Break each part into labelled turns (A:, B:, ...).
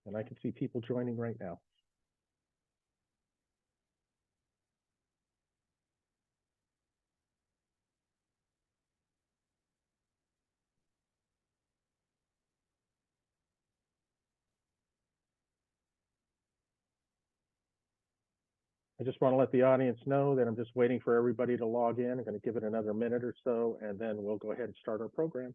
A: And I can see people joining right now. I just want to let the audience know that I'm just waiting for everybody to log in. I'm going to give it another minute or so, and then we'll go ahead and start our program.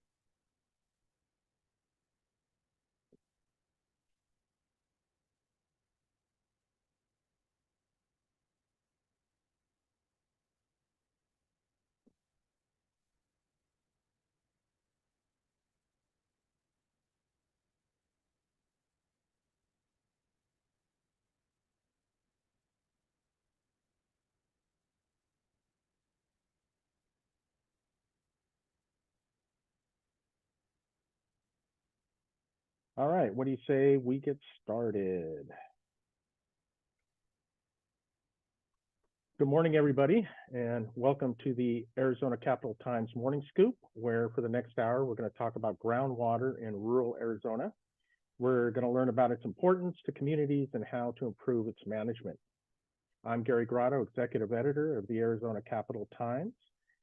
A: All right, what do you say we get started? Good morning, everybody, and welcome to the Arizona Capital Times Morning Scoop, where for the next hour, we're going to talk about groundwater in rural Arizona. We're going to learn about its importance to communities and how to improve its management. I'm Gary Grotto, Executive Editor of the Arizona Capital Times,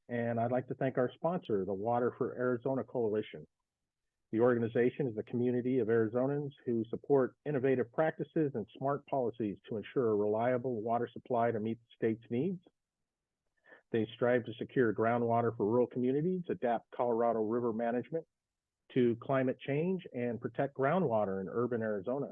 A: and I'd like to thank our sponsor, the Water for Arizona Coalition. The organization is a community of Arizonans who support innovative practices and smart policies to ensure a reliable water supply to meet the state's needs. They strive to secure groundwater for rural communities, adapt Colorado River management to climate change, and protect groundwater in urban Arizona.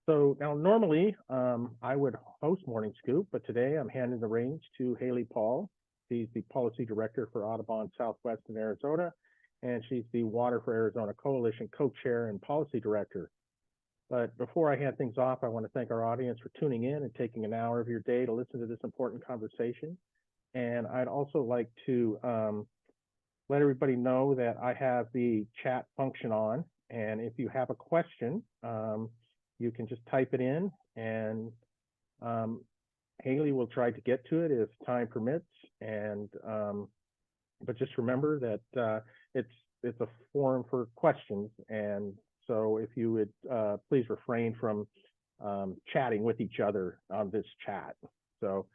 A: So now normally I would host Morning Scoop, but today I'm handing the reins to Haley Paul. She's the Policy Director for Audubon Southwest in Arizona, and she's the Water for Arizona Coalition Co-Chair and Policy Director. But before I hand things off, I want to thank our audience for tuning in and taking an hour of your day to listen to this important conversation. And I'd also like to let everybody know that I have the chat function on, and if you have a question, you can just type it in, and Haley will try to get to it if time permits. And but just remember that it's a forum for questions, and so if you would please refrain from chatting with each other on this chat. So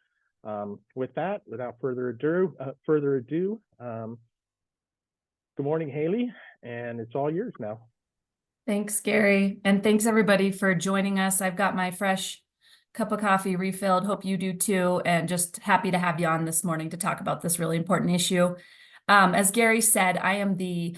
A: with that, without further ado, good morning, Haley, and it's all yours now.
B: Thanks, Gary, and thanks everybody for joining us. I've got my fresh cup of coffee refilled. Hope you do too, and just happy to have you on this morning to talk about this really important issue. As Gary said, I am the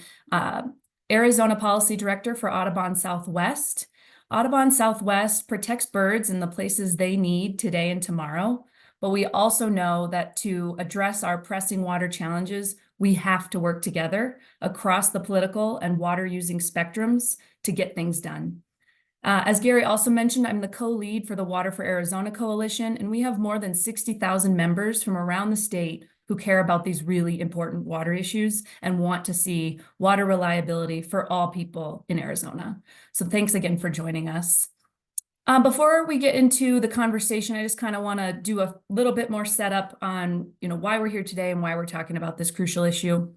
B: Arizona Policy Director for Audubon Southwest. Audubon Southwest protects birds in the places they need today and tomorrow, but we also know that to address our pressing water challenges, we have to work together across the political and water-using spectrums to get things done. As Gary also mentioned, I'm the co-lead for the Water for Arizona Coalition, and we have more than 60,000 members from around the state who care about these really important water issues and want to see water reliability for all people in Arizona. So thanks again for joining us. Before we get into the conversation, I just kind of want to do a little bit more setup on, why we're here today and why we're talking about this crucial issue.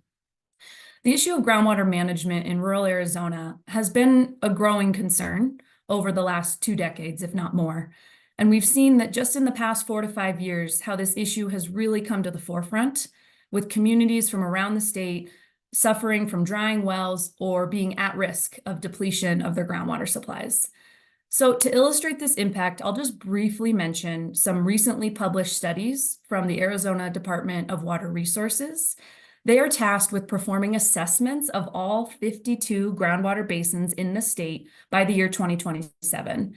B: The issue of groundwater management in rural Arizona has been a growing concern over the last 2 decades, if not more. And we've seen that just in the past 4 to 5 years, how this issue has really come to the forefront, with communities from around the state suffering from drying wells or being at risk of depletion of their groundwater supplies. So to illustrate this impact, I'll just briefly mention some recently published studies from the Arizona Department of Water Resources. They are tasked with performing assessments of all 52 groundwater basins in the state by the year 2027.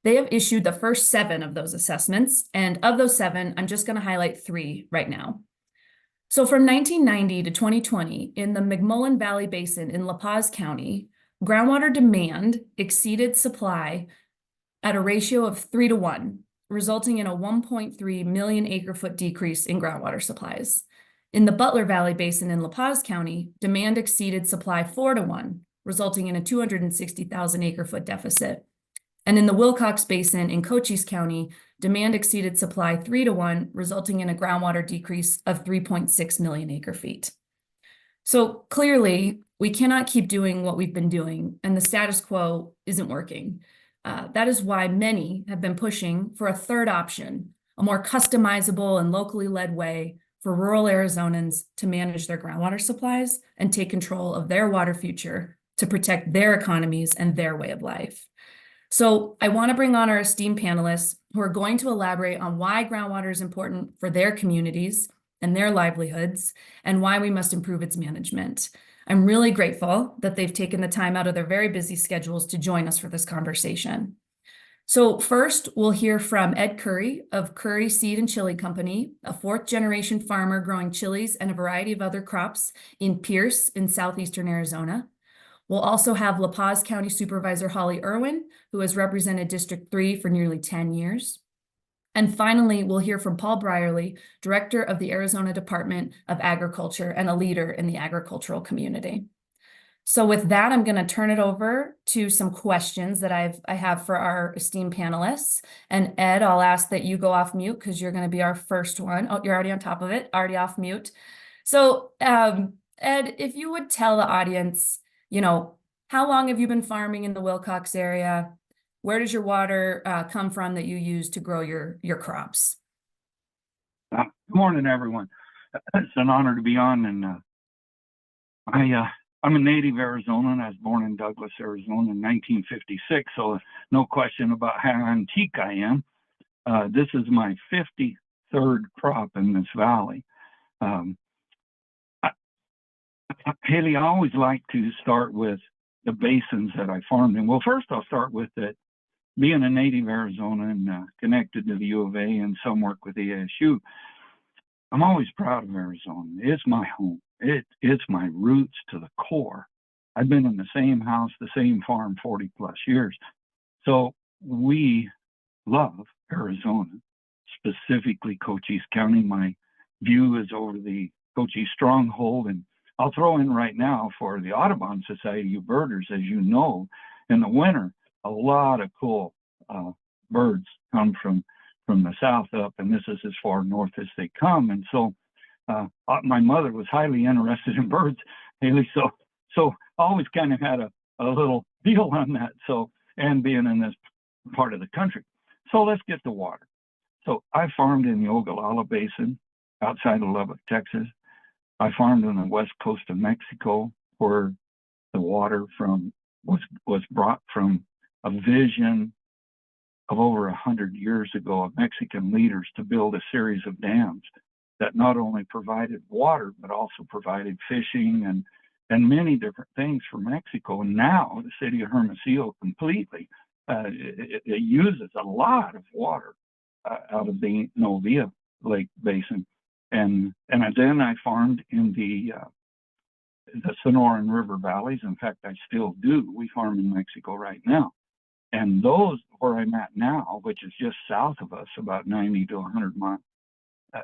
B: They have issued the first 7 of those assessments, and of those 7, I'm just going to highlight 3 right now. So from 1990 to 2020, in the McMullen Valley Basin in La Paz County, groundwater demand exceeded supply at a ratio of 3 to 1, resulting in a 1.3 million acre-foot decrease in groundwater supplies. In the Butler Valley Basin in La Paz County, demand exceeded supply 4 to 1, resulting in a 260,000 acre-foot deficit. And in the Wilcox Basin in Cochise County, demand exceeded supply 3 to 1, resulting in a groundwater decrease of 3.6 million acre-feet. So clearly, we cannot keep doing what we've been doing, and the status quo isn't working. That is why many have been pushing for a third option, a more customizable and locally led way for rural Arizonans to manage their groundwater supplies and take control of their water future to protect their economies and their way of life. So I want to bring on our esteemed panelists who are going to elaborate on why groundwater is important for their communities and their livelihoods, and why we must improve its management. I'm really grateful that they've taken the time out of their very busy schedules to join us for this conversation. So first, we'll hear from Ed Curry of Curry Seed and Chili Company, a fourth-generation farmer growing chilies and a variety of other crops in Pierce in southeastern Arizona. We'll also have La Paz County Supervisor Holly Irwin, who has represented District 3 for nearly 10 years. And finally, we'll hear from Paul Brierly, Director of the Arizona Department of Agriculture and a leader in the agricultural community. So with that, I'm going to turn it over to some questions that I have for our esteemed panelists. And Ed, I'll ask that you go off mute because you're going to be our first one. Oh, you're already on top of it, already off mute. So Ed, if you would tell the audience, how long have you been farming in the Wilcox area? Where does your water come from that you use to grow your crops?
C: Good morning, everyone. It's an honor to be on, and I'm a native Arizonan. I was born in Douglas, Arizona in 1956, so no question about how antique I am. This is my 53rd crop in this valley. Haley, I always like to start with the basins that I farmed in. Well, first I'll start with that being a native Arizonan, connected to the U of A and some work with the ASU. I'm always proud of Arizona. It's my home. It's my roots to the core. I've been in the same house, the same farm 40 plus years. So we love Arizona, specifically Cochise County. My view is over the Cochise Stronghold, and I'll throw in right now for the Audubon Society of birders, as you know, in the winter, a lot of cool birds come from the south up, and this is as far north as they come. And so my mother was highly interested in birds, Haley, so I always kind of had a little deal on that. So, and being in this part of the country. So let's get to water. So I farmed in the Ogallala Basin outside of Lubbock, Texas. I farmed on the west coast of Mexico, where the water was brought from a vision of over 100 years ago of Mexican leaders to build a series of dams that not only provided water, but also provided fishing and many different things for Mexico. And now the city of Hermosillo completely, it uses a lot of water out of the Novia Lake Basin. And then I farmed in the Sonoran River valleys. In fact, I still do. We farm in Mexico right now. And those, where I'm at now, which is just south of us, about 90 to 100 miles,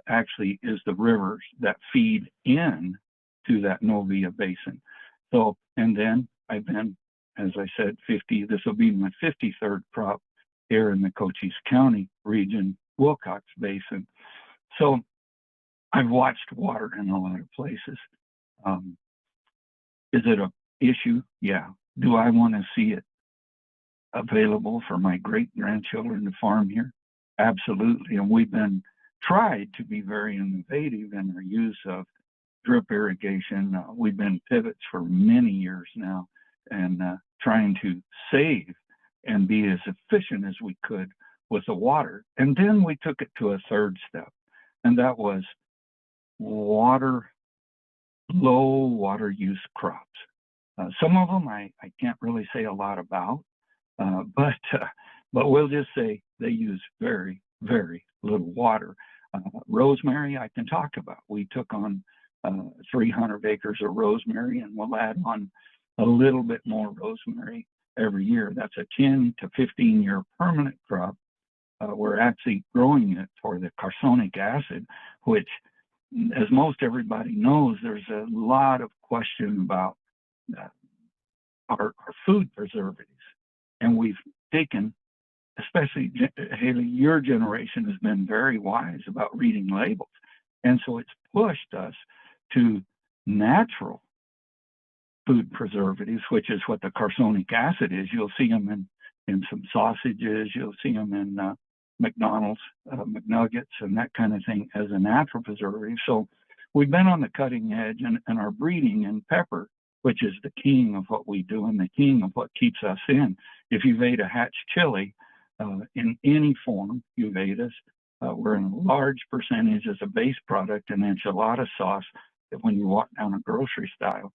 C: actually is the rivers that feed in to that Novia Basin. So, and then I've been, as I said, this will be my 53rd crop here in the Cochise County region, Wilcox Basin. So I've watched water in a lot of places. Is it an issue? Yeah. Do I want to see it available for my great-grandchildren to farm here? Absolutely. And we've been tried to be very innovative in our use of drip irrigation. We've been pivots for many years now, and trying to save and be as efficient as we could with the water. And then we took it to a third step, and that was low water use crops. Some of them I can't really say a lot about, but we'll just say they use very, very little water. Rosemary I can talk about. We took on 300 acres of rosemary, and we'll add on a little bit more rosemary every year. That's a 10 to 15 year permanent crop. We're actually growing it for the carcinic acid, which, as most everybody knows, there's a lot of question about our food preservatives. And we've taken, especially Haley, your generation has been very wise about reading labels. And so it's pushed us to natural food preservatives, which is what the carcinic acid is. You'll see them in some sausages. You'll see them in McDonald's, McNuggets, and that kind of thing as a natural preservative. So we've been on the cutting edge, and our breeding in pepper, which is the king of what we do and the king of what keeps us in. If you've ate a hatch chili in any form, you've ate us. We're in a large percentage as a base product and enchilada sauce that when you walk down a grocery style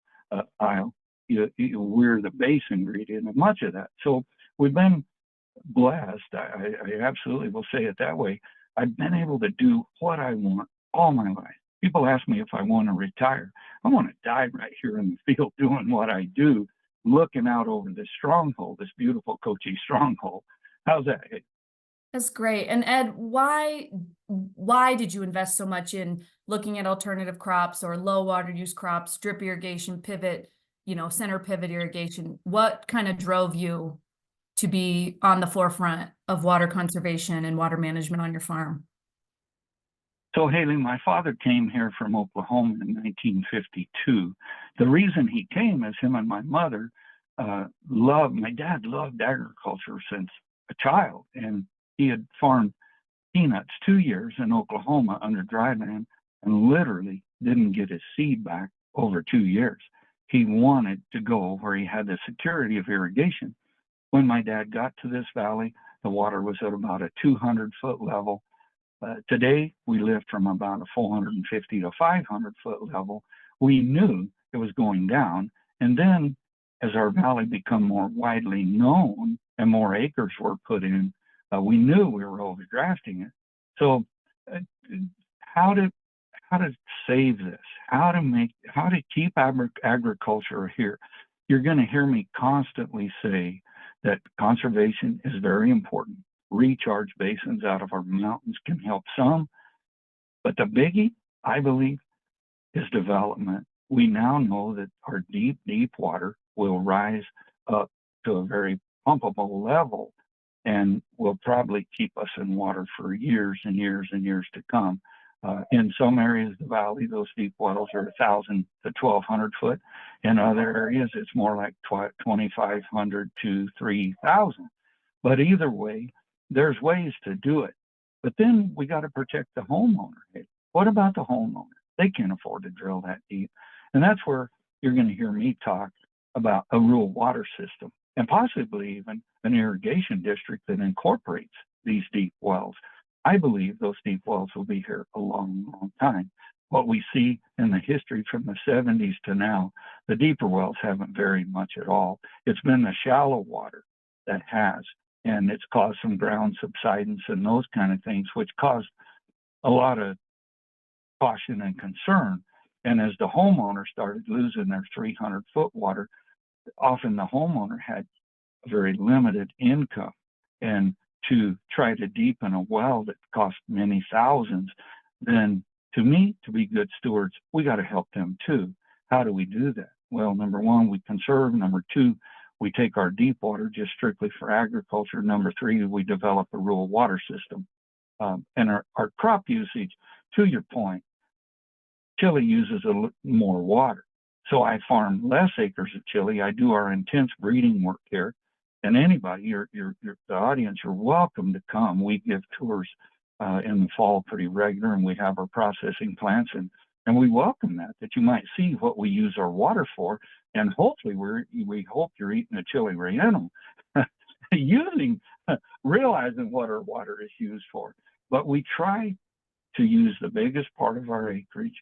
C: aisle, we're the base ingredient of much of that. So we've been blessed. I absolutely will say it that way. I've been able to do what I want all my life. People ask me if I want to retire. I want to die right here in the field doing what I do, looking out over this stronghold, this beautiful Cochise stronghold. How's that?
B: That's great. And Ed, why did you invest so much in looking at alternative crops or low water use crops, drip irrigation, pivot, center pivot irrigation? What kind of drove you to be on the forefront of water conservation and water management on your farm?
C: So, Haley, my father came here from Oklahoma in 1952. The reason he came is him and my mother my dad loved agriculture since a child, and he had farmed peanuts 2 years in Oklahoma under dry land and literally didn't get his seed back over 2 years. He wanted to go where he had the security of irrigation. When my dad got to this valley, the water was at about a 200-foot level. Today, we live from about a 450 to 500-foot level. We knew it was going down. And then as our valley became more widely known and more acres were put in, we knew we were overdrafting it. So how to save this, how to keep agriculture here. You're going to hear me constantly say that conservation is very important. Recharge basins out of our mountains can help some, but the biggie, I believe, is development. We now know that our deep water will rise up to a very pumpable level and will probably keep us in water for years and years and years to come. In some areas of the valley, those deep wells are 1,000 to 1,200 foot. In other areas, it's more like 2,500 to 3,000. But either way, there's ways to do it. But then we got to protect the homeowner. What about the homeowner? They can't afford to drill that deep. And that's where you're going to hear me talk about a rural water system and possibly even an irrigation district that incorporates these deep wells. I believe those deep wells will be here a long, long time. What we see in the history from the 70s to now, the deeper wells haven't varied much at all. It's been the shallow water that has, and it's caused some ground subsidence and those kind of things, which caused a lot of caution and concern. And as the homeowner started losing their 300-foot water, often the homeowner had a very limited income. And to try to deepen a well that cost many thousands, then to me, to be good stewards, we got to help them too. How do we do that? Well, number one, we conserve. Number two, we take our deep water just strictly for agriculture. Number three, we develop a rural water system. And our crop usage, to your point, chili uses more water. So I farm less acres of chili. I do our intense breeding work here. And anybody, the audience, you're welcome to come. We give tours in the fall pretty regular, and we have our processing plants, and we welcome that you might see what we use our water for, and hopefully we hope you're eating a chili relleno, realizing what our water is used for. But we try to use the biggest part of our acreage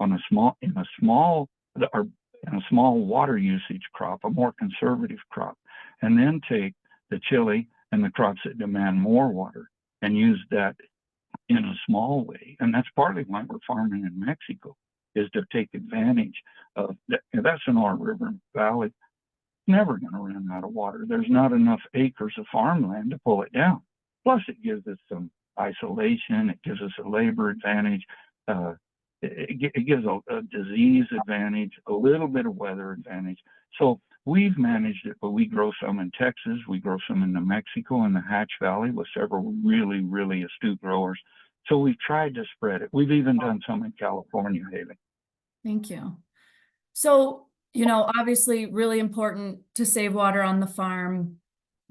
C: in a small water usage crop, a more conservative crop, and then take the chili and the crops that demand more water and use that in a small way. And that's partly why we're farming in Mexico, is to take advantage of that. That's an Sonora River Valley. It's never going to run out of water. There's not enough acres of farmland to pull it down. Plus, it gives us some isolation. It gives us a labor advantage. It gives a disease advantage, a little bit of weather advantage. So we've managed it, but we grow some in Texas. We grow some in New Mexico in the Hatch Valley with several really, really astute growers. So we've tried to spread it. We've even done some in California, Haley.
B: Thank you. So, obviously really important to save water on the farm.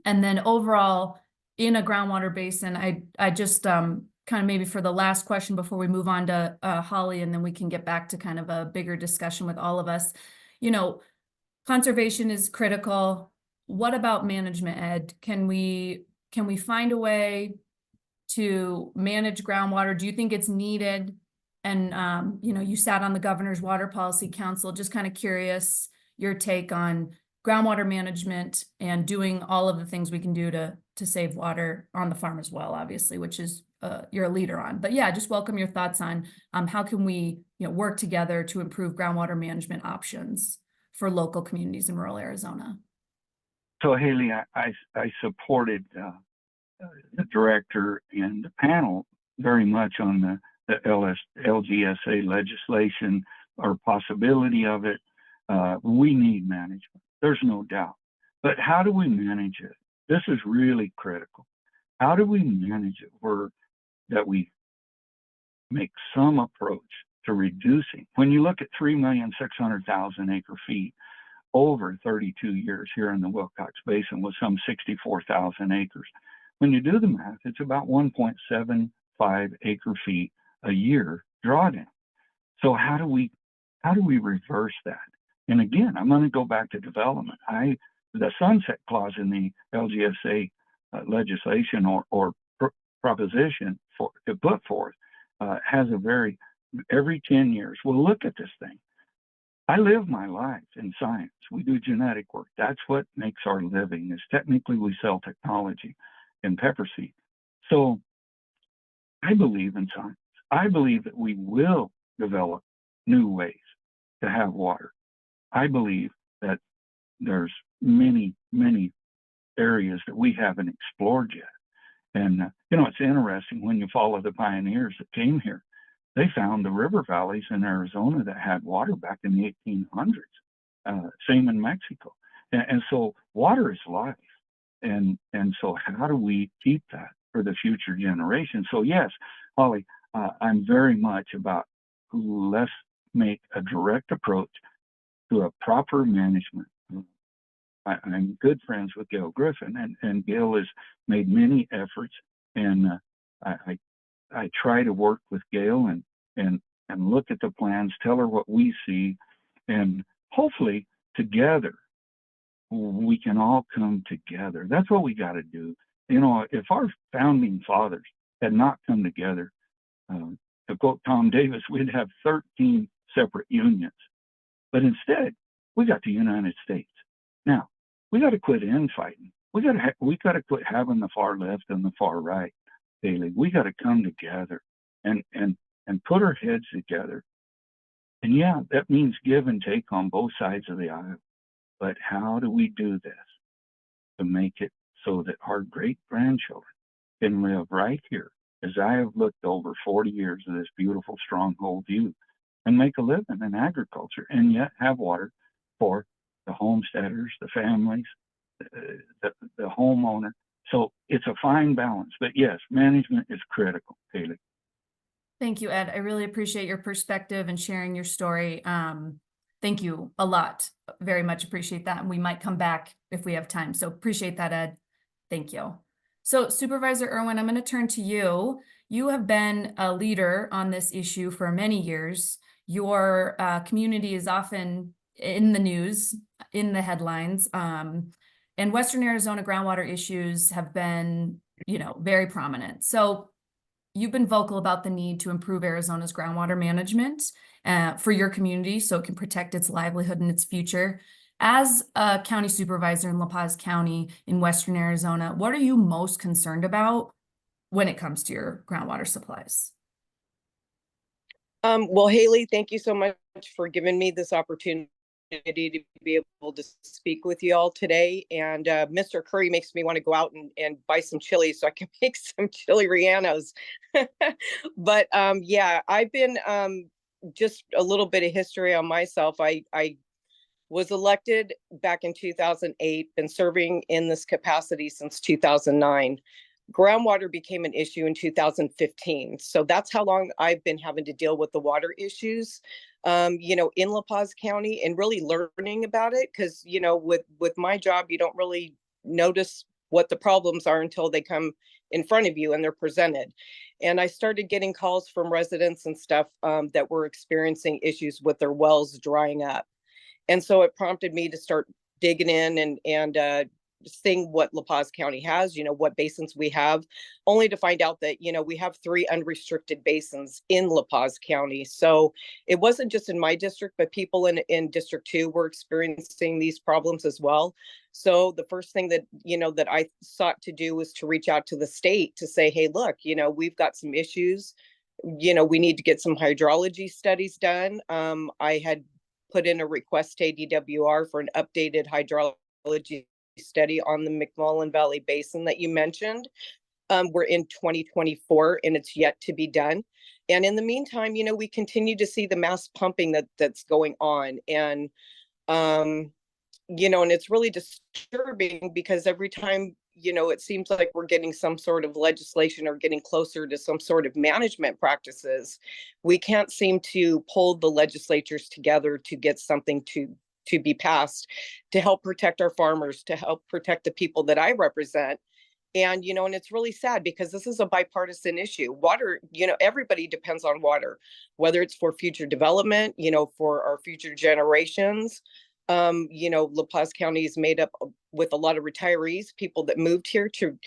B: And then overall, in a groundwater basin, I just kind of maybe for the last question before we move on to Holly, and then we can get back to kind of a bigger discussion with all of us. You know, conservation is critical. What about management, Ed? Can we find a way to manage groundwater? Do you think it's needed? And you know, you sat on the Governor's Water Policy Council. Just kind of curious your take on groundwater management and doing all of the things we can do to save water on the farm as well, obviously, which is you're a leader on. But yeah, just welcome your thoughts on how can we work together to improve groundwater management options for local communities in rural Arizona.
C: So Haley, I supported the director and the panel very much on the LGSA legislation or possibility of it. We need management. There's no doubt. But how do we manage it? This is really critical. How do we manage it that we make some approach to reducing? When you look at 3,600,000 acre feet over 32 years here in the Wilcox Basin with some 64,000 acres, when you do the math, it's about 1.75 acre feet a year drawdown. So how do we reverse that? And again, I'm going to go back to development. The sunset clause in the LGSA legislation or proposition to put forth has every 10 years, we'll look at this thing. I live my life in science. We do genetic work. That's what makes our living. Is technically we sell technology in pepper seed. So I believe in science. I believe that we will develop new ways to have water. I believe that there's many, many areas that we haven't explored yet. And, it's interesting when you follow the pioneers that came here. They found the river valleys in Arizona that had water back in the 1800s, same in Mexico. And so water is life. And so how do we keep that for the future generation? So yes, Holly, I'm very much about let's make a direct approach to a proper management. I'm good friends with Gail Griffin, and Gail has made many efforts, and I try to work with Gail and look at the plans, tell her what we see, and hopefully together we can all come together. That's what we got to do. If our founding fathers had not come together, to quote Tom Davis, we'd have 13 separate unions. But instead, we got the United States. Now, we got to quit infighting. We got to quit having the far left and the far right, Haley. We got to come together and put our heads together. And yeah, that means give and take on both sides of the aisle. But how do we do this to make it so that our great-grandchildren can live right here, as I have looked over 40 years of this beautiful Stronghold View, and make a living in agriculture, and yet have water for the homesteaders, the families, the homeowner. So it's a fine balance. But yes, management is critical, Haley.
B: Thank you, Ed. I really appreciate your perspective and sharing your story. Thank you a lot. Very much appreciate that. And we might come back if we have time. So appreciate that, Ed. Thank you. So Supervisor Irwin, I'm going to turn to you. You have been a leader on this issue for many years. Your community is often in the news, in the headlines. And Western Arizona groundwater issues have been, very prominent. So you've been vocal about the need to improve Arizona's groundwater management for your community so it can protect its livelihood and its future. As a county supervisor in La Paz County in Western Arizona, what are you most concerned about when it comes to your groundwater supplies?
D: Well, Haley, thank you so much for giving me this opportunity to be able to speak with you all today. And Mr. Curry makes me want to go out and buy some chili so I can make some chili rellenos. But yeah, I've been just a little bit of history on myself. I was elected back in 2008, been serving in this capacity since 2009. Groundwater became an issue in 2015. So that's how long I've been having to deal with the water issues, in La Paz County, and really learning about it. Because, with my job, you don't really notice what the problems are until they come in front of you and they're presented. And I started getting calls from residents and stuff that were experiencing issues with their wells drying up. And so it prompted me to start digging in and seeing what La Paz County has, what basins we have, only to find out that, we have 3 unrestricted basins in La Paz County. So it wasn't just in my district, but people in District 2 were experiencing these problems as well. So the first thing that, that I sought to do was to reach out to the state to say, hey, look, we've got some issues. We need to get some hydrology studies done. I had put in a request to ADWR for an updated hydrology study on the McMullen Valley Basin that you mentioned. We're in 2024 and it's yet to be done. And in the meantime, we continue to see the mass pumping that's going on. And, and it's really disturbing because every time, it seems like we're getting some sort of legislation or getting closer to some sort of management practices, we can't seem to pull the legislatures together to get something to be passed to help protect our farmers, to help protect the people that I represent. And, and it's really sad because this is a bipartisan issue. Water, everybody depends on water, whether it's for future development, for our future generations. La Paz County is made up with a lot of retirees, people that moved here to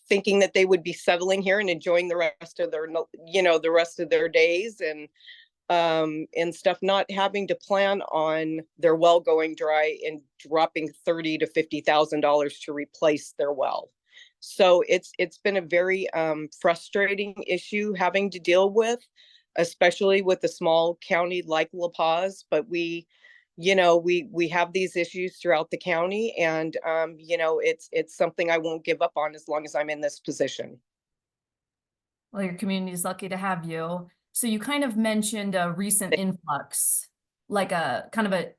D: thinking that they would be settling here and enjoying the rest of their, the rest of their days and stuff, not having to plan on their well going dry and dropping $30,000 to $50,000 to replace their well. So it's been a very frustrating issue having to deal with, especially with a small county like La Paz. But we have these issues throughout the county, and it's something I won't give up on as long as I'm in this position.
B: Well, your community is lucky to have you. So you kind of mentioned a recent influx, like a kind of a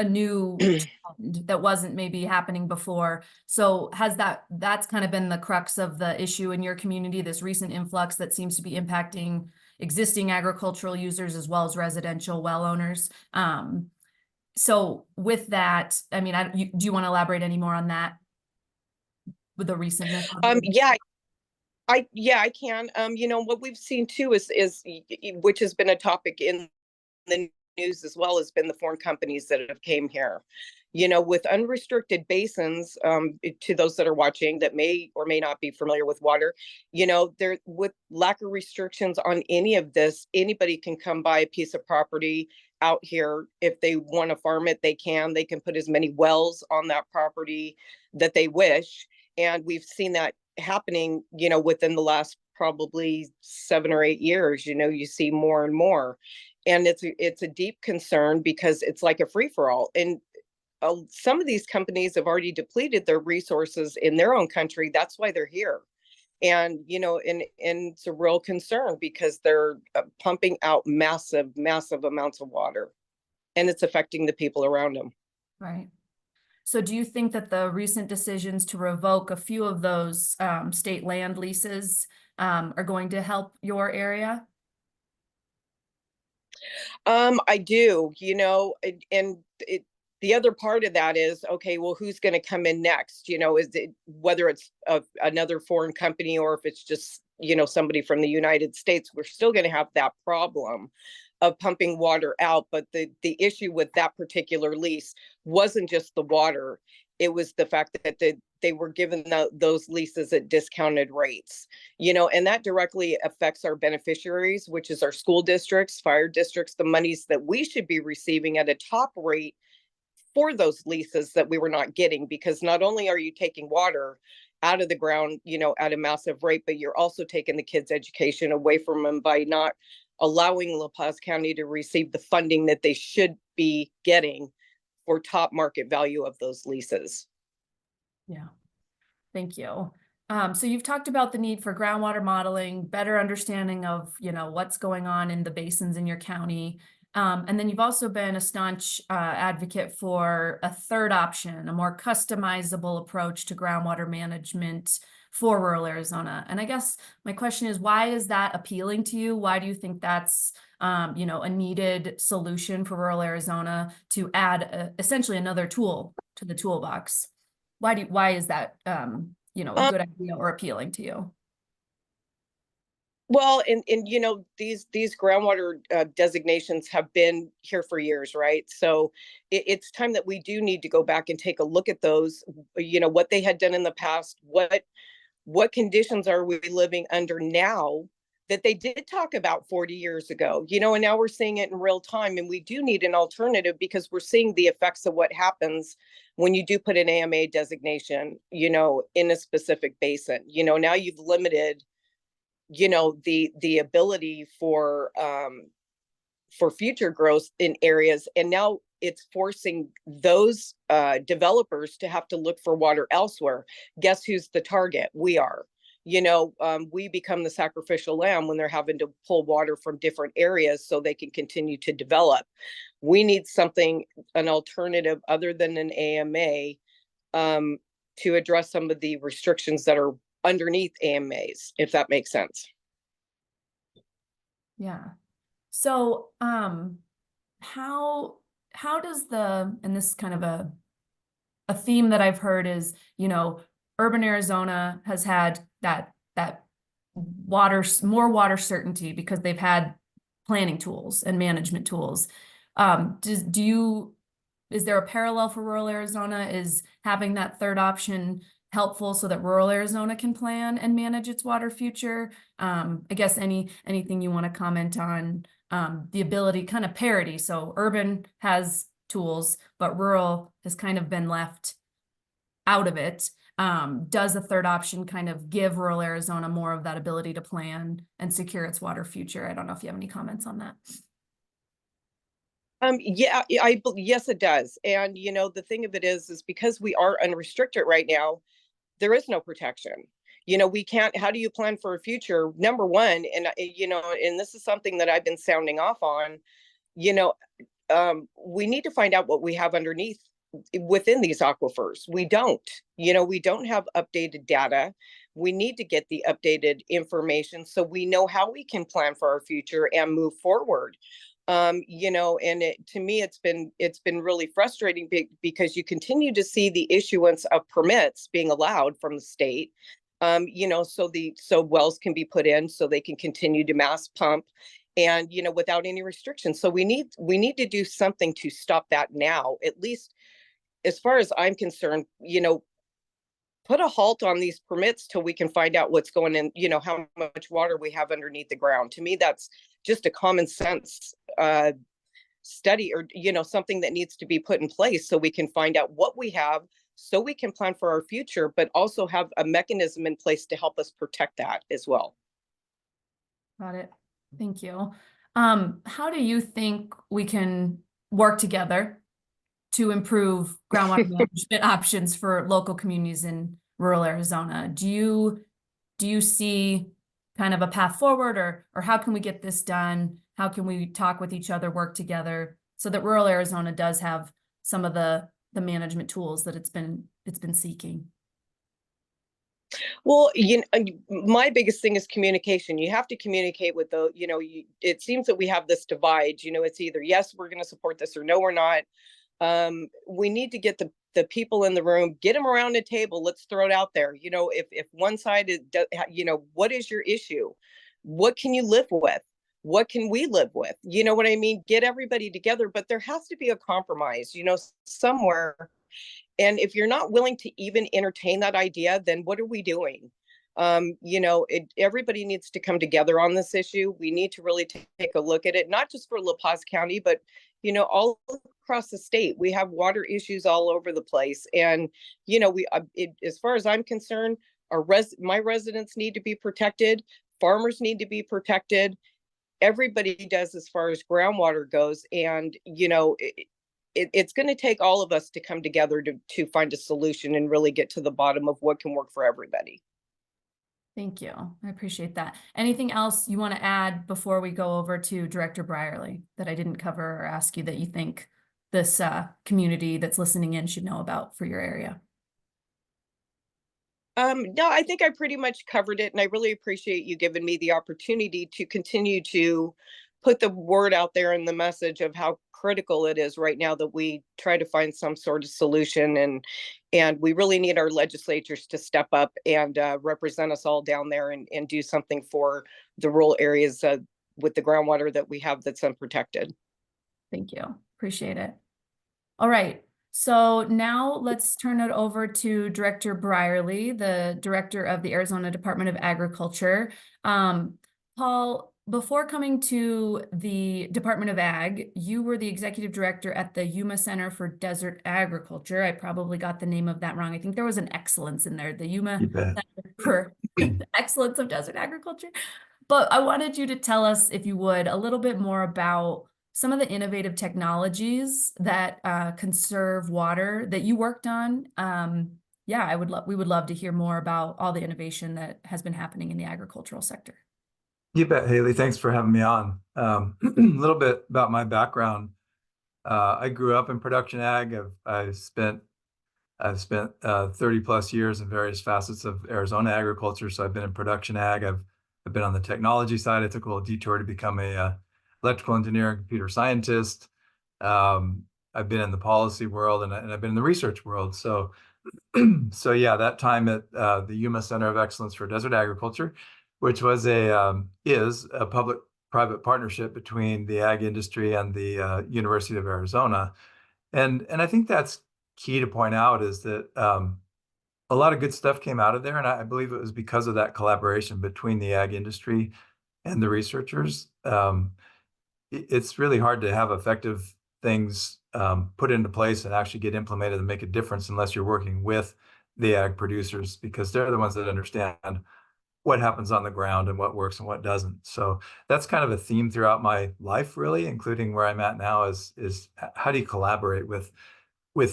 B: new trend that wasn't maybe happening before. So that's kind of been the crux of the issue in your community, this recent influx that seems to be impacting existing agricultural users as well as residential well owners. So with that, I mean, do you want to elaborate any more on that with the recentness?
D: I can. What we've seen too is which has been a topic in the news as well, has been the foreign companies that have came here. With unrestricted basins, to those that are watching that may or may not be familiar with water, there with lack of restrictions on any of this, anybody can come buy a piece of property out here. If they want to farm it, they can put as many wells on that property that they wish. And we've seen that happening, within the last probably 7 or 8 years. You see more and more, and it's a deep concern because it's like a free-for-all. And some of these companies have already depleted their resources in their own country. That's why they're here. And and it's a real concern because they're pumping out massive amounts of water, and it's affecting the people around them.
B: Right. So do you think that the recent decisions to revoke a few of those state land leases are going to help your area?
D: I do, the other part of that is, okay, well, who's going to come in next? Is it, whether it's another foreign company or if it's just, somebody from the United States, we're still going to have that problem of pumping water out. But the issue with that particular lease wasn't just the water. It was the fact that they were given those leases at discounted rates, and that directly affects our beneficiaries, which is our school districts, fire districts, the monies that we should be receiving at a top rate for those leases that we were not getting, because not only are you taking water out of the ground, at a massive rate, but you're also taking the kids' education away from them by not allowing La Paz County to receive the funding that they should be getting for top market value of those leases.
B: Yeah, thank you. So you've talked about the need for groundwater modeling, better understanding of, what's going on in the basins in your county. And then you've also been a staunch advocate for a third option, a more customizable approach to groundwater management for rural Arizona. And I guess my question is, why is that appealing to you? Why do you think that's, a needed solution for rural Arizona to add essentially another tool to the toolbox? Why is that you know, a good idea or appealing to you?
D: Well, and these groundwater designations have been here for years, right? So it's time that we do need to go back and take a look at those, what they had done in the past, what conditions are we living under now that they did talk about 40 years ago, and now we're seeing it in real time. And we do need an alternative because we're seeing the effects of what happens when you do put an AMA designation, in a specific basin. Now you've limited the ability for future growth in areas, and now it's forcing those developers to have to look for water elsewhere. Guess who's the target? We are. We become the sacrificial lamb when they're having to pull water from different areas so they can continue to develop. We need an alternative other than an AMA, to address some of the restrictions that are underneath AMAs, if that makes sense.
B: Yeah. So, how does and this is kind of a theme that I've heard is, urban Arizona has had that more water certainty because they've had planning tools and management tools. Is there a parallel for rural Arizona? Is having that third option helpful so that rural Arizona can plan and manage its water future? I guess anything you want to comment on the ability, kind of parity. So urban has tools, but rural has kind of been left out of it. Does a third option kind of give rural Arizona more of that ability to plan and secure its water future? I don't know if you have any comments on that.
D: Yeah, yes, it does. And the thing of it is because we are unrestricted right now, there is no protection. We can't. How do you plan for a future? Number one, and and this is something that I've been sounding off on. We need to find out what we have underneath within these aquifers. We don't. We don't have updated data. We need to get the updated information so we know how we can plan for our future and move forward. And to me, it's been really frustrating because you continue to see the issuance of permits being allowed from the state, so wells can be put in so they can continue to mass pump, and without any restrictions. So we need to do something to stop that now, at least as far as I'm concerned. Put a halt on these permits till we can find out what's going in, how much water we have underneath the ground. To me, that's just a common sense study, or something that needs to be put in place so we can find out what we have so we can plan for our future, but also have a mechanism in place to help us protect that as well.
B: Got it. Thank you. How do you think we can work together to improve groundwater management options for local communities in rural Arizona? Do you see kind of a path forward, or how can we get this done? How can we talk with each other, work together so that rural Arizona does have some of the management tools that it's been seeking?
D: Well, my biggest thing is communication. You have to communicate with it seems that we have this divide. It's either yes, we're going to support this, or no, we're not. We need to get the people in the room, get them around a table. Let's throw it out there. If one side is, what is your issue? What can you live with? What can we live with? You know what I mean? Get everybody together, but there has to be a compromise, somewhere. And if you're not willing to even entertain that idea, then what are we doing? Everybody needs to come together on this issue. We need to really take a look at it, not just for La Paz County, but, all across the state. We have water issues all over the place. And, as far as I'm concerned, my residents need to be protected. Farmers need to be protected. Everybody does as far as groundwater goes. And, it's going to take all of us to come together to find a solution and really get to the bottom of what can work for everybody.
B: Thank you. I appreciate that. Anything else you want to add before we go over to Director Brierley that I didn't cover or ask you that you think this community that's listening in should know about for your area?
D: No, I think I pretty much covered it, and I really appreciate you giving me the opportunity to continue to put the word out there and the message of how critical it is right now that we try to find some sort of solution, and we really need our legislatures to step up and represent us all down there and do something for the rural areas with the groundwater that we have that's unprotected.
B: Thank you. Appreciate it. All right. So now let's turn it over to Director Brierly, the Director of the Arizona Department of Agriculture. Paul, before coming to the Department of Ag, you were the Executive Director at the Yuma Center for Desert Agriculture. I probably got the name of that wrong. I think there was an excellence in there, the Yuma Center for Excellence of Desert Agriculture. But I wanted you to tell us, if you would, a little bit more about some of the innovative technologies that conserve water that you worked on. Yeah, we would love to hear more about all the innovation that has been happening in the agricultural sector.
E: You bet, Haley. Thanks for having me on. A little bit about my background. I grew up in production ag. I've spent 30 plus years in various facets of Arizona agriculture. So I've been in production ag. I've been on the technology side. I took a little detour to become a electrical engineer and computer scientist. I've been in the policy world and I've been in the research world. So yeah, that time at the Yuma Center of Excellence for Desert Agriculture, which was is a public-private partnership between the ag industry and the University of Arizona. And I think that's key to point out, is that a lot of good stuff came out of there. And I believe it was because of that collaboration between the ag industry and the researchers. It's really hard to have effective things put into place and actually get implemented and make a difference unless you're working with the ag producers, because they're the ones that understand what happens on the ground and what works and what doesn't. So that's kind of a theme throughout my life, really, including where I'm at now, is how do you collaborate with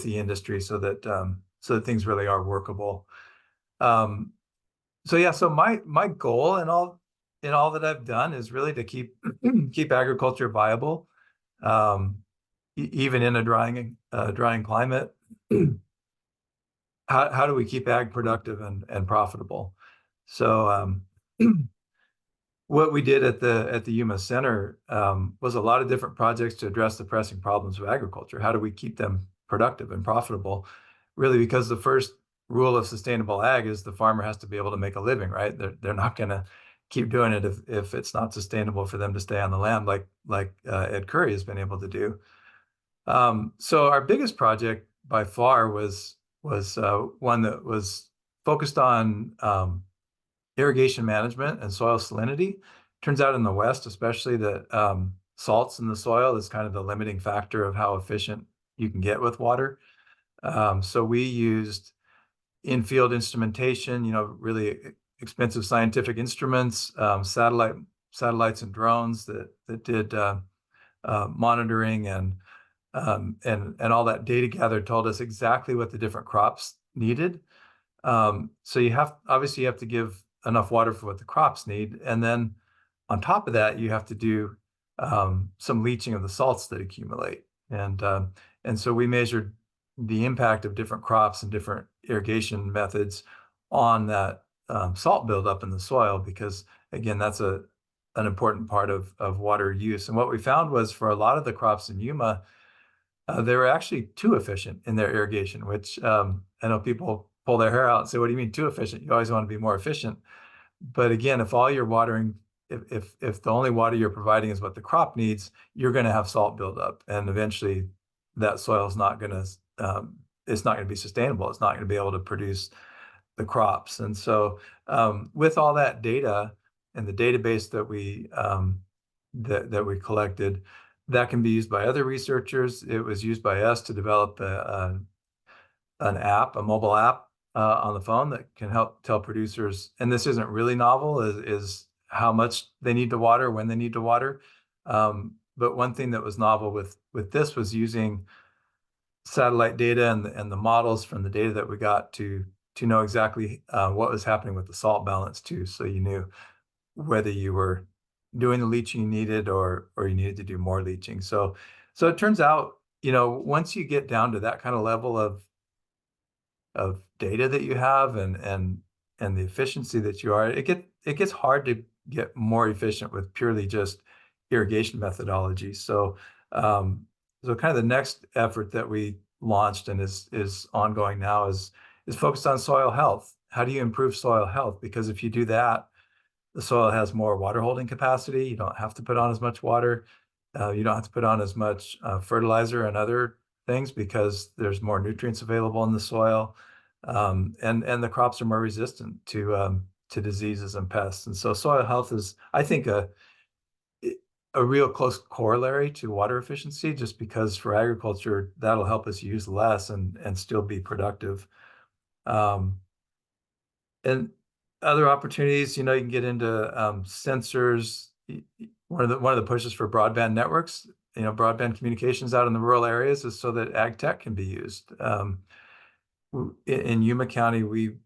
E: the industry so that things really are workable. So yeah, so my goal in all that I've done is really to keep agriculture viable, even in a drying climate. How do we keep ag productive and profitable? So what we did at the Yuma Center was a lot of different projects to address the pressing problems of agriculture. How do we keep them productive and profitable? Really, because the first rule of sustainable ag is the farmer has to be able to make a living, right? They're not going to keep doing it if it's not sustainable for them to stay on the land, like Ed Curry has been able to do. So our biggest project by far was one that was focused on irrigation management and soil salinity. Turns out in the West, especially, that salts in the soil is kind of the limiting factor of how efficient you can get with water. So we used in-field instrumentation, really expensive scientific instruments, satellites and drones that did monitoring, and all that data gathered told us exactly what the different crops needed. So you have to give enough water for what the crops need, and then on top of that, you have to do some leaching of the salts that accumulate. And so we measured the impact of different crops and different irrigation methods on that salt buildup in the soil, because again, that's an important part of water use. And what we found was, for a lot of the crops in Yuma, they were actually too efficient in their irrigation, which I know people pull their hair out and say, what do you mean too efficient? You always want to be more efficient. But again, if all you're watering, if the only water you're providing is what the crop needs, you're going to have salt buildup, and eventually that soil is not going to it's not going to be sustainable. It's not going to be able to produce the crops. And so with all that data and the database that we collected, that can be used by other researchers. It was used by us to develop a mobile app on the phone that can help tell producers, and this isn't really novel, is how much they need to water, when they need to water. But one thing that was novel with this was using satellite data and the models from the data that we got to know exactly what was happening with the salt balance too. So you knew whether you were doing the leaching you needed or you needed to do more leaching. So it turns out, once you get down to that kind of level of data that you have and the efficiency that you are, it gets hard to get more efficient with purely just irrigation methodology. So, so kind of the next effort that we launched and is ongoing now is focused on soil health. How do you improve soil health? Because if you do that, the soil has more water holding capacity. You don't have to put on as much water. You don't have to put on as much fertilizer and other things because there's more nutrients available in the soil, and the crops are more resistant to diseases and pests. And so soil health is, I think, a real close corollary to water efficiency, just because for agriculture that'll help us use less and still be productive. And other opportunities, you can get into sensors. One of the pushes for broadband networks, broadband communications out in the rural areas, is so that ag tech can be used. In Yuma County, we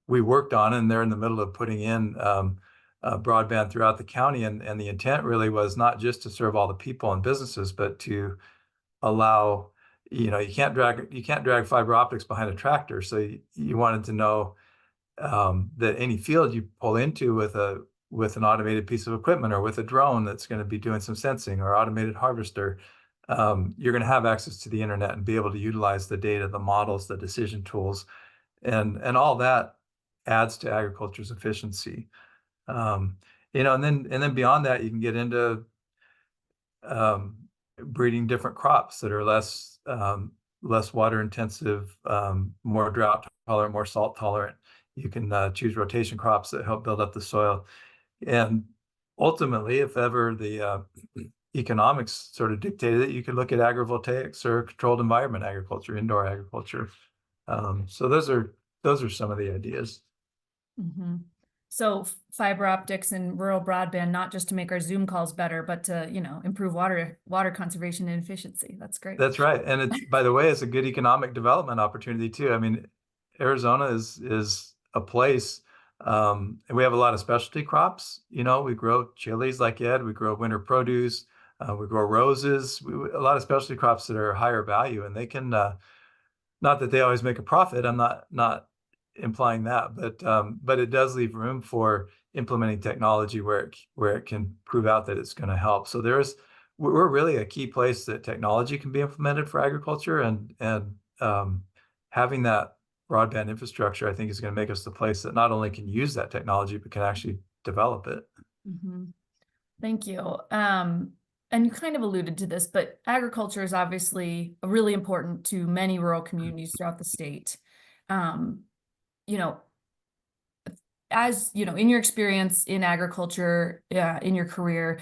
E: worked on, and they're in the middle of putting in broadband throughout the county, and the intent really was not just to serve all the people and businesses, but to allow, you can't drag fiber optics behind a tractor. So you wanted to know that any field you pull into with an automated piece of equipment or with a drone that's going to be doing some sensing or automated harvester, you're going to have access to the internet and be able to utilize the data, the models, the decision tools, and all that adds to agriculture's efficiency. And then beyond that, you can get into breeding different crops that are less water intensive, more drought tolerant, more salt tolerant. You can choose rotation crops that help build up the soil. And ultimately, if ever the economics sort of dictated it, you could look at agrivoltaics or controlled environment agriculture, indoor agriculture. So those are some of the ideas.
B: Mm-hmm. So fiber optics and rural broadband, not just to make our Zoom calls better, but to, improve water conservation and efficiency. That's great.
E: That's right. And it's, by the way, it's a good economic development opportunity too. I mean, Arizona is a place, and we have a lot of specialty crops. We grow chilies like Ed, we grow winter produce, we grow roses, a lot of specialty crops that are higher value, and they can, not that they always make a profit, I'm not implying that, but it does leave room for implementing technology where it can prove out that it's going to help. So we're really a key place that technology can be implemented for agriculture, and having that broadband infrastructure, I think, is going to make us the place that not only can use that technology, but can actually develop it.
B: Mm-hmm. Thank you. And you kind of alluded to this, but agriculture is obviously really important to many rural communities throughout the state. As in your experience in agriculture, in your career,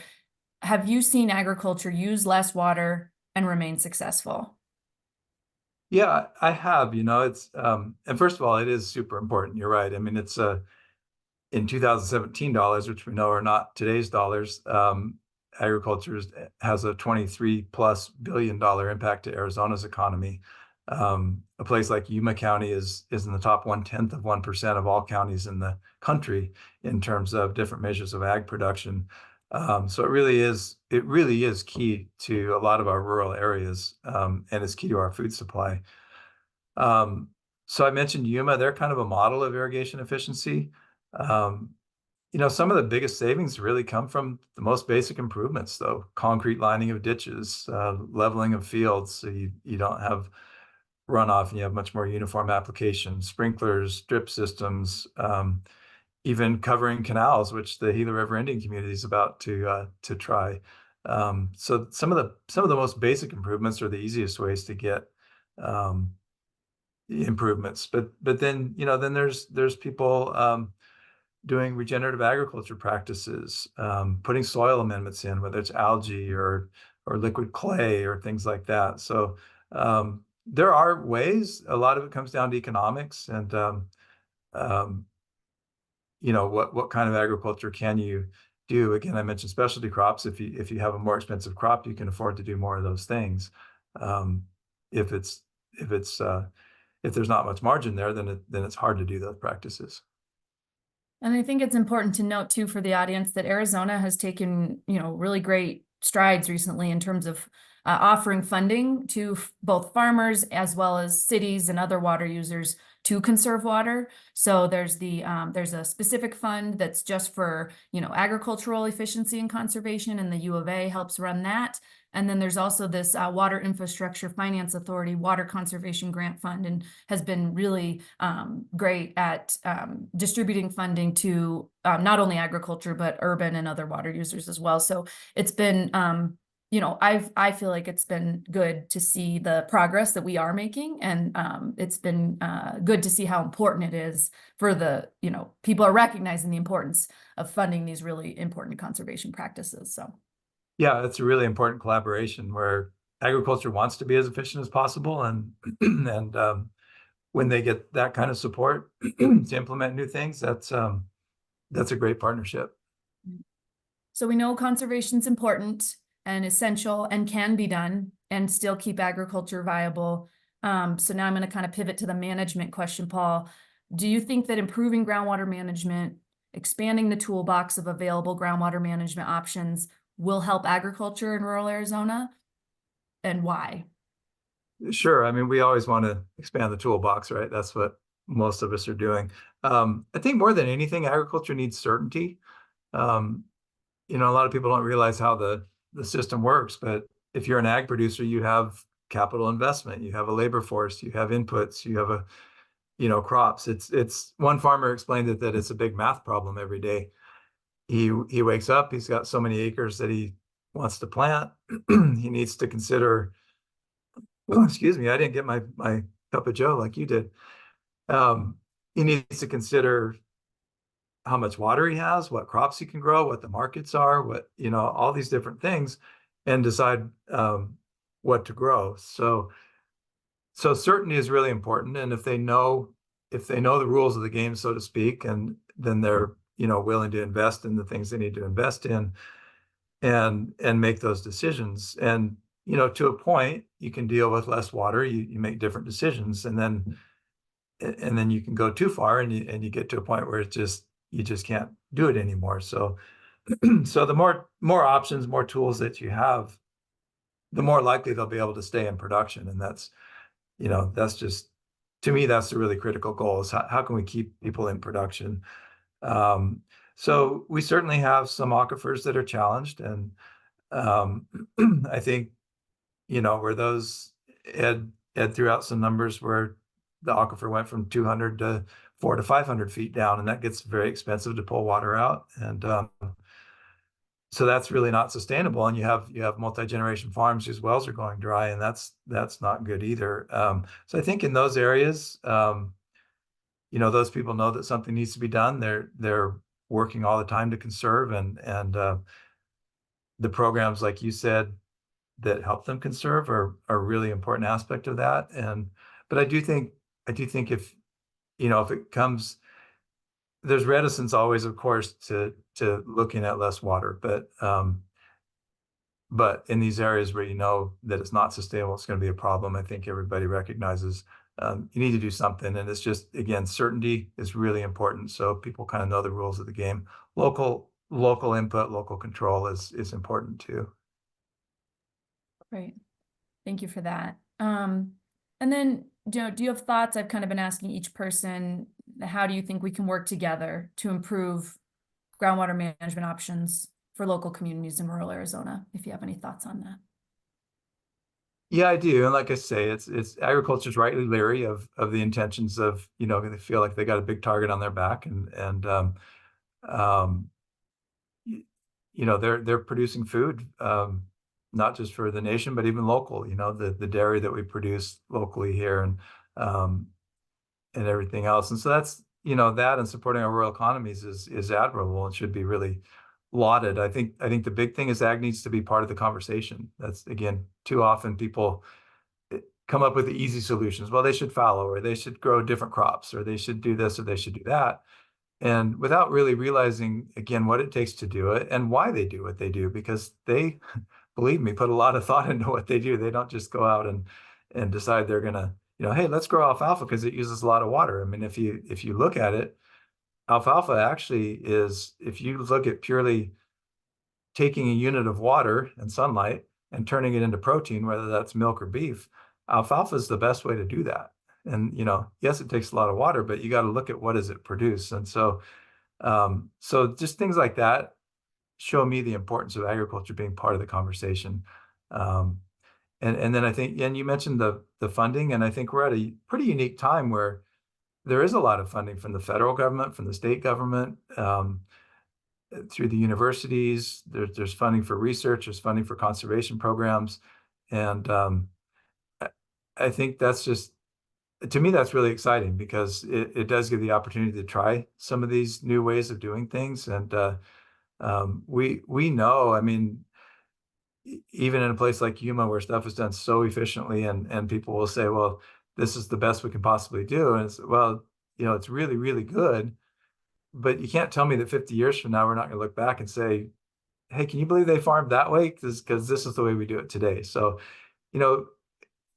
B: have you seen agriculture use less water and remain successful?
E: Yeah, I have. It's and first of all, it is super important. You're right. I mean, it's in 2017 dollars, which we know are not today's dollars. Agriculture has a $23+ billion impact to Arizona's economy. A place like Yuma County is in the top 0.1% of all counties in the country in terms of different measures of ag production. So it really is key to a lot of our rural areas, and it's key to our food supply. So I mentioned Yuma; they're kind of a model of irrigation efficiency. Some of the biggest savings really come from the most basic improvements, though: concrete lining of ditches, leveling of fields, so you don't have runoff and you have much more uniform application, sprinklers, drip systems, even covering canals, which the Gila River Indian community is about to try. So some of the most basic improvements are the easiest ways to get improvements. But then there's people doing regenerative agriculture practices, putting soil amendments in, whether it's algae or liquid clay or things like that. So there are ways. A lot of it comes down to economics and what kind of agriculture can you do? Again, I mentioned specialty crops. If you have a more expensive crop, you can afford to do more of those things. If there's not much margin there, then it's hard to do those practices.
B: And I think it's important to note too for the audience that Arizona has taken, really great strides recently in terms of offering funding to both farmers as well as cities and other water users to conserve water. So there's there's a specific fund that's just for, agricultural efficiency and conservation, and the U of A helps run that. And then there's also this Water Infrastructure Finance Authority Water Conservation Grant Fund, and has been really great at distributing funding to not only agriculture, but urban and other water users as well. So it's been, I feel like it's been good to see the progress that we are making, and it's been good to see how important it is for people are recognizing the importance of funding these really important conservation practices. So.
E: Yeah, it's a really important collaboration where agriculture wants to be as efficient as possible, and and when they get that kind of support to implement new things, that's a great partnership.
B: So we know conservation's important and essential and can be done and still keep agriculture viable. So now I'm going to kind of pivot to the management question, Paul. Do you think that improving groundwater management, expanding the toolbox of available groundwater management options will help agriculture in rural Arizona, and why?
E: Sure. I mean, we always want to expand the toolbox, right? That's what most of us are doing. I think more than anything, agriculture needs certainty. A lot of people don't realize how the system works, but if you're an ag producer, you have capital investment, you have a labor force, you have inputs, you have crops. It's one farmer explained that it's a big math problem every day. He wakes up, he's got so many acres that he wants to plant. He needs to consider, oh, excuse me, I didn't get my cup of joe like you did. He needs to consider how much water he has, what crops he can grow, what the markets are, all these different things, and decide what to grow. So certainty is really important. And if they know the rules of the game, so to speak, and then they're willing to invest in the things they need to invest in, and make those decisions. And to a point, you can deal with less water. You make different decisions, and then you can go too far, and you get to a point where you just can't do it anymore. So the more options, more tools that you have, the more likely they'll be able to stay in production. And that's just, to me, that's the really critical goal, is how can we keep people in production? So we certainly have some aquifers that are challenged, and I think where those Ed threw out some numbers where the aquifer went from 200 to 400 to 500 feet down, and that gets very expensive to pull water out, and so that's really not sustainable. And you have multi-generation farms whose wells are going dry, and that's not good either. So I think in those areas, those people know that something needs to be done. They're working all the time to conserve, and the programs, like you said, that help them conserve are a really important aspect of that. But I do think if it comes, there's reticence always, of course, to looking at less water, but in these areas where that it's not sustainable, it's going to be a problem. I think everybody recognizes you need to do something, and it's just, again, certainty is really important, so people kind of know the rules of the game. Local input, local control is important too.
B: Great, thank you for that. And then, do you have thoughts? I've kind of been asking each person, how do you think we can work together to improve groundwater management options for local communities in rural Arizona? If you have any thoughts on that.
E: Yeah, I do. And like I say, it's agriculture's rightly leery of the intentions of, they feel like they got a big target on their back, and they're producing food, not just for the nation, but even local, the dairy that we produce locally here, and everything else. And so that's, that, and supporting our rural economies is admirable and should be really lauded. I think the big thing is ag needs to be part of the conversation. That's, again, too often people come up with the easy solutions. Well, they should fallow, or they should grow different crops, or they should do this, or they should do that. And without really realizing, again, what it takes to do it and why they do what they do, because they, believe me, put a lot of thought into what they do. They don't just go out and decide they're going to, hey, let's grow alfalfa because it uses a lot of water. I mean, if you look at it, alfalfa actually is, if you look at purely taking a unit of water and sunlight and turning it into protein, whether that's milk or beef, alfalfa is the best way to do that. And, yes, it takes a lot of water, but you got to look at what does it produce. And so, so just things like that show me the importance of agriculture being part of the conversation. And then I think, and you mentioned the funding, and I think we're at a pretty unique time where there is a lot of funding from the federal government, from the state government, through the universities. There's funding for research, there's funding for conservation programs. And I think that's just, to me, that's really exciting because it does give the opportunity to try some of these new ways of doing things. And we know, I mean, even in a place like Yuma where stuff is done so efficiently and people will say, well, this is the best we can possibly do. And it's, well, it's really, really good. But you can't tell me that 50 years from now, we're not going to look back and say, hey, can you believe they farmed that way? Because this is the way we do it today. So,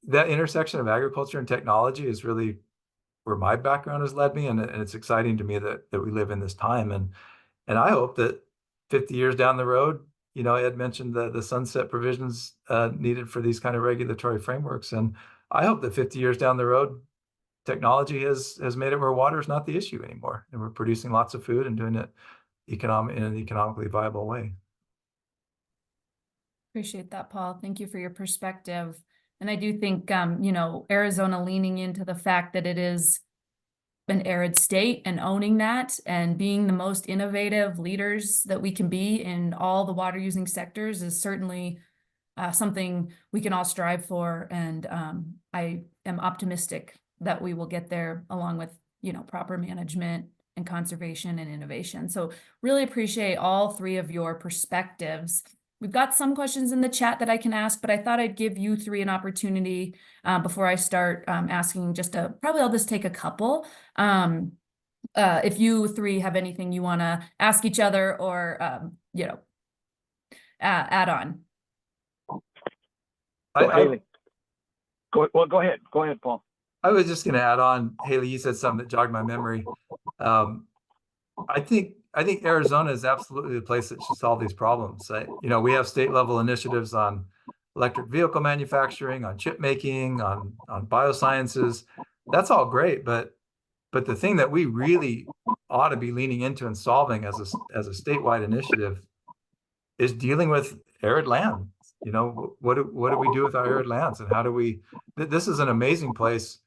E: that intersection of agriculture and technology is really where my background has led me. And it's exciting to me that we live in this time. And I hope that 50 years down the road, Ed mentioned the sunset provisions needed for these kind of regulatory frameworks. And I hope that 50 years down the road, technology has made it where water is not the issue anymore. And we're producing lots of food and doing it in an economically viable way.
B: Appreciate that, Paul. Thank you for your perspective. And I do think, Arizona leaning into the fact that it is an arid state and owning that and being the most innovative leaders that we can be in all the water using sectors is certainly something we can all strive for. And I am optimistic that we will get there along with, proper management and conservation and innovation. So really appreciate all three of your perspectives. We've got some questions in the chat that I can ask, but I thought I'd give you three an opportunity before I start asking. Probably I'll just take a couple. If you three have anything you want to ask each other or, add on.
C: Haley. Go ahead. Go ahead, Paul.
E: I was just going to add on, Haley, you said something that jogged my memory. I think Arizona is absolutely the place that should solve these problems. We have state level initiatives on electric vehicle manufacturing, on chip making, on biosciences. That's all great, but the thing that we really ought to be leaning into and solving as a statewide initiative is dealing with arid land. What do we do with our arid lands, and how do we? This is an amazing place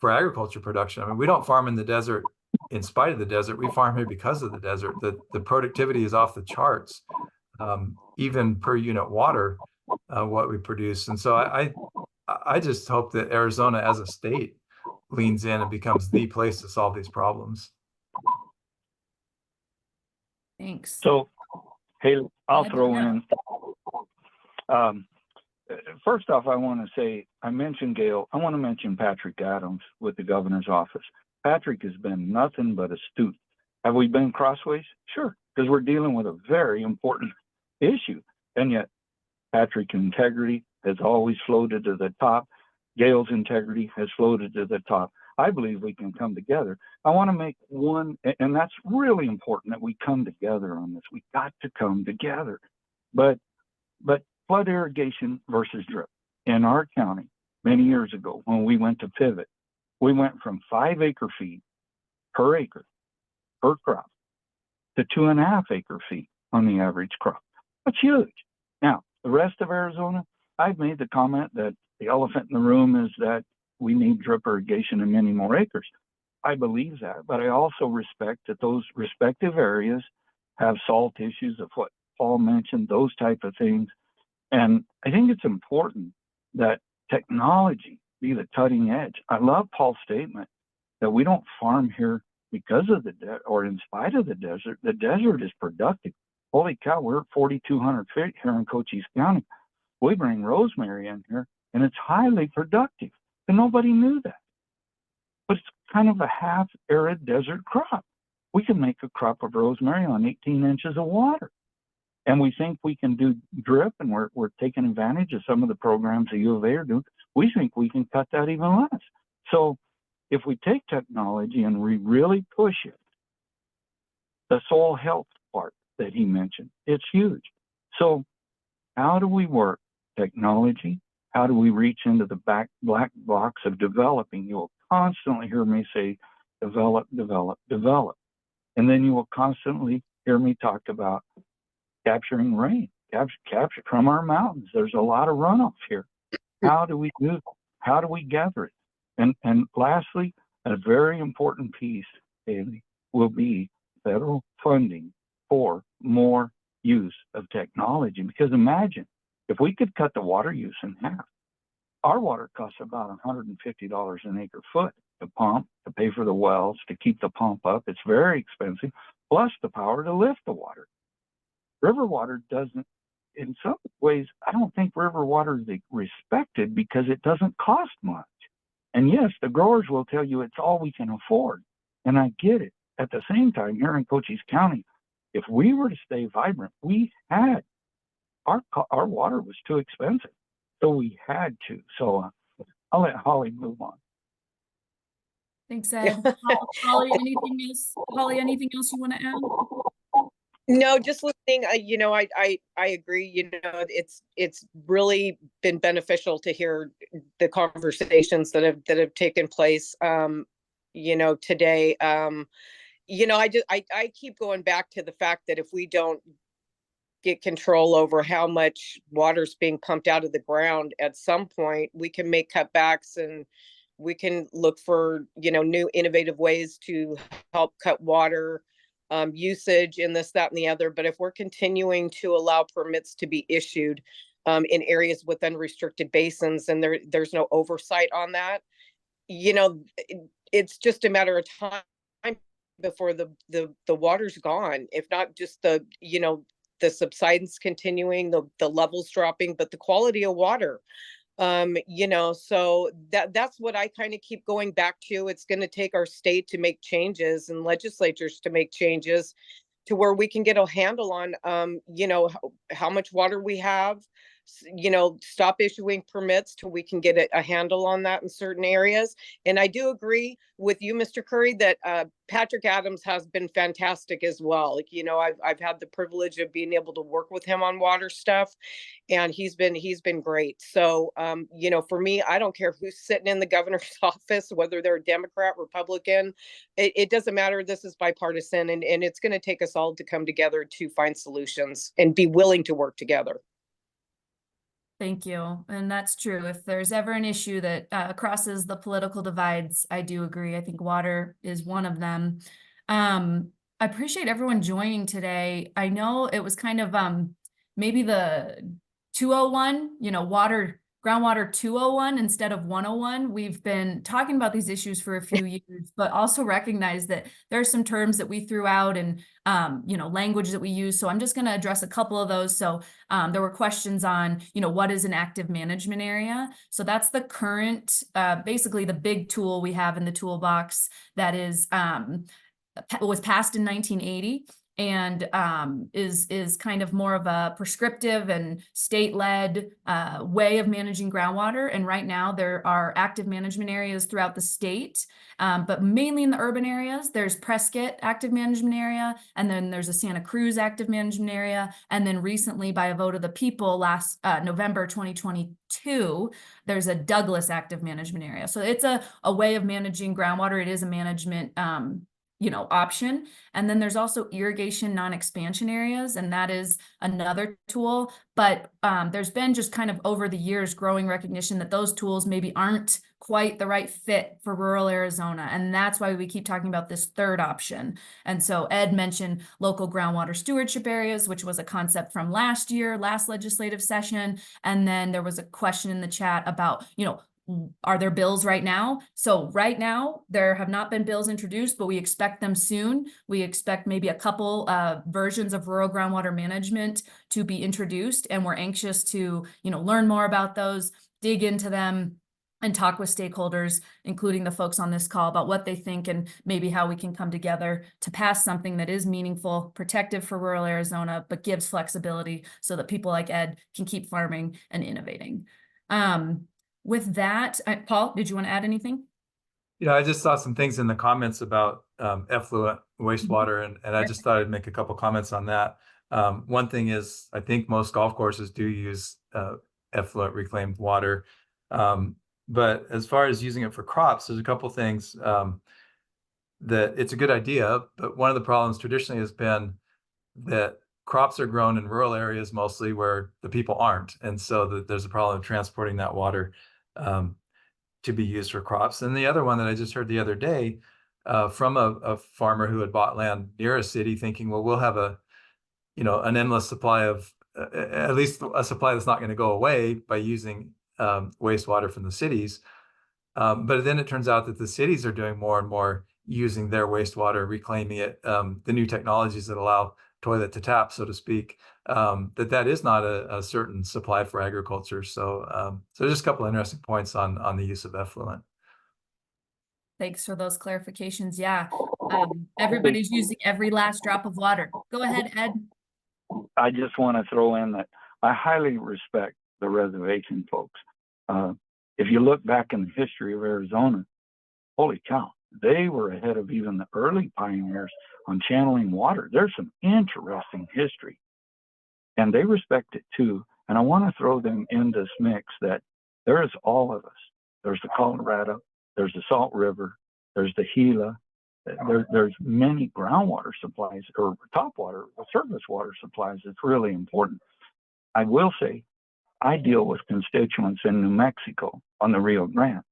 E: for agriculture production. I mean, we don't farm in the desert in spite of the desert. We farm here because of the desert. The productivity is off the charts, even per unit water, what we produce. And so I just hope that Arizona as a state leans in and becomes the place to solve these problems.
B: Thanks.
C: So, Haley, I'll throw in. First off, I want to say, I mentioned Gail. I want to mention Patrick Adams with the governor's office. Patrick has been nothing but astute. Have we been crossways? Sure, because we're dealing with a very important issue. And yet, Patrick's integrity has always floated to the top. Gail's integrity has floated to the top. I believe we can come together. I want to make one, and that's really important that we come together on this. We got to come together. But flood irrigation versus drip. In our county, many years ago, when we went to pivot, we went from 5 acre feet per acre per crop to 2.5 acre feet on the average crop. That's huge. Now, the rest of Arizona, I've made the comment that the elephant in the room is that we need drip irrigation in many more acres. I believe that, but I also respect that those respective areas have salt issues of what Paul mentioned, those type of things. And I think it's important that technology be the cutting edge. I love Paul's statement that we don't farm here because of the desert or in spite of the desert. The desert is productive. Holy cow, we're at 4,200 feet here in Cochise County. We bring rosemary in here and it's highly productive. And nobody knew that. But it's kind of a half arid desert crop. We can make a crop of rosemary on 18 inches of water. And we think we can do drip, and we're taking advantage of some of the programs the U of A are doing. We think we can cut that even less. So if we take technology and we really push it, the soil health part that he mentioned, it's huge. So how do we work technology? How do we reach into the black box of developing? You will constantly hear me say, develop, develop, develop. And then you will constantly hear me talk about capturing rain, capture from our mountains. There's a lot of runoff here. How do we do it? How do we gather it? And lastly, a very important piece, Haley, will be federal funding for more use of technology. Because imagine if we could cut the water use in half. Our water costs about $150 an acre foot to pump, to pay for the wells, to keep the pump up. It's very expensive, plus the power to lift the water. River water doesn't, in some ways, I don't think river water is respected because it doesn't cost much. And yes, the growers will tell you it's all we can afford. And I get it. At the same time, here in Cochise County, if we were to stay vibrant, we had, our water was too expensive. So we had to. So I'll let Holly move on.
B: Thanks, Ed. Holly, anything else? Holly, anything else you want to add?
D: No, just listening. I agree. It's really been beneficial to hear the conversations that have taken place. Today. I keep going back to the fact that if we don't get control over how much water's being pumped out of the ground, at some point we can make cutbacks and we can look for new innovative ways to help cut water usage and this, that, and the other. But if we're continuing to allow permits to be issued in areas with unrestricted basins and there's no oversight on that, it's just a matter of time before the water's gone. If not just the subsidence continuing, the levels dropping, but the quality of water. So that's what I kind of keep going back to. It's going to take our state to make changes and legislatures to make changes to where we can get a handle on, how much water we have, stop issuing permits till we can get a handle on that in certain areas. And I do agree with you, Mr. Curry, that Patrick Adams has been fantastic as well. I've had the privilege of being able to work with him on water stuff, and he's been great. So, for me, I don't care who's sitting in the governor's office, whether they're a Democrat, Republican, it doesn't matter. This is bipartisan, and it's going to take us all to come together to find solutions and be willing to work together.
B: Thank you. And that's true. If there's ever an issue that crosses the political divides, I do agree. I think water is one of them. I appreciate everyone joining today. I know it was kind of maybe the 201, groundwater 201 instead of 101. We've been talking about these issues for a few years, but also recognize that there are some terms that we threw out and language that we use. So I'm just going to address a couple of those. So there were questions on, what is an active management area? So that's the current, basically the big tool we have in the toolbox that is was passed in 1980. And is kind of more of a prescriptive and state-led way of managing groundwater. And right now there are active management areas throughout the state, but mainly in the urban areas. There's Prescott active management area, and then there's a Santa Cruz active management area. And then recently, by a vote of the people last November 2022, there's a Douglas active management area. So it's a way of managing groundwater. It is a management option. And then there's also irrigation non-expansion areas, and that is another tool. But there's been just kind of over the years growing recognition that those tools maybe aren't quite the right fit for rural Arizona. And that's why we keep talking about this third option. And so Ed mentioned local groundwater stewardship areas, which was a concept from last legislative session. And then there was a question in the chat about, are there bills right now? So right now, there have not been bills introduced, but we expect them soon. We expect maybe a couple versions of rural groundwater management to be introduced, and we're anxious to, learn more about those, dig into them, and talk with stakeholders, including the folks on this call, about what they think and maybe how we can come together to pass something that is meaningful, protective for rural Arizona, but gives flexibility so that people like Ed can keep farming and innovating. With that, Paul, did you want to add anything?
E: I just saw some things in the comments about effluent wastewater, and I just thought I'd make a couple comments on that. One thing is, I think most golf courses do use effluent reclaimed water. But as far as using it for crops, there's a couple things that it's a good idea, but one of the problems traditionally has been that crops are grown in rural areas mostly where the people aren't. And so there's a problem of transporting that water to be used for crops. And the other one that I just heard the other day from a farmer who had bought land near a city thinking, well, we'll have an endless supply of, at least a supply that's not going to go away by using wastewater from the cities. But then it turns out that the cities are doing more and more using their wastewater, reclaiming it, the new technologies that allow toilet to tap, so to speak, that is not a certain supply for agriculture. So just a couple of interesting points on the use of effluent.
B: Thanks for those clarifications. Yeah, everybody's using every last drop of water. Go ahead, Ed.
C: I just want to throw in that I highly respect the reservation folks. If you look back in the history of Arizona, holy cow, they were ahead of even the early pioneers on channeling water. There's some interesting history, and they respect it too. And I want to throw them in this mix that there is all of us. There's the Colorado, there's the Salt River, there's the Gila, there's many groundwater supplies or topwater, surface water supplies. It's really important. I will say, I deal with constituents in New Mexico on the Rio Grande,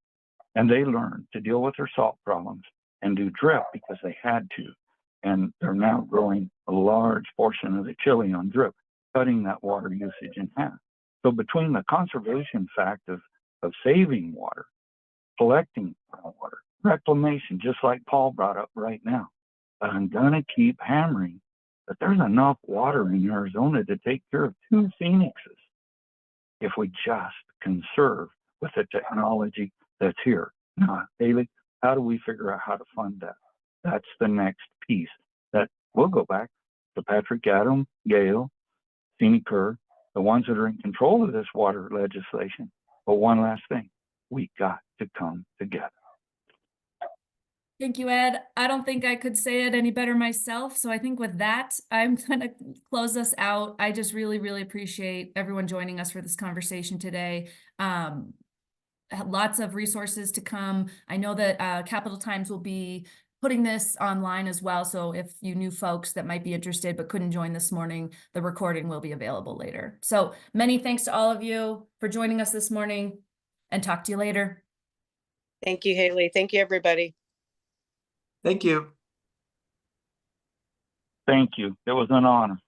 C: and they learned to deal with their salt problems and do drip because they had to. And they're now growing a large portion of the chili on drip, cutting that water usage in half. So between the conservation fact of saving water, collecting water, reclamation, just like Paul brought up right now, but I'm gonna keep hammering that there's enough water in Arizona to take care of 2 phoenixes if we just conserve with the technology that's here. Now, Haley, how do we figure out how to fund that? That's the next piece that we'll go back to Patrick Adam, Gale, Jeannie Kerr, the ones that are in control of this water legislation. But one last thing, we got to come together.
B: Thank you, Ed. I don't think I could say it any better myself. So I think with that, I'm going to close us out. I just really, really appreciate everyone joining us for this conversation today. Lots of resources to come. I know that Capital Times will be putting this online as well. So if you knew folks that might be interested but couldn't join this morning, the recording will be available later. So many thanks to all of you for joining us this morning, and talk to you later.
D: Thank you, Haley. Thank you, everybody.
E: Thank you.
C: Thank you. It was an honor.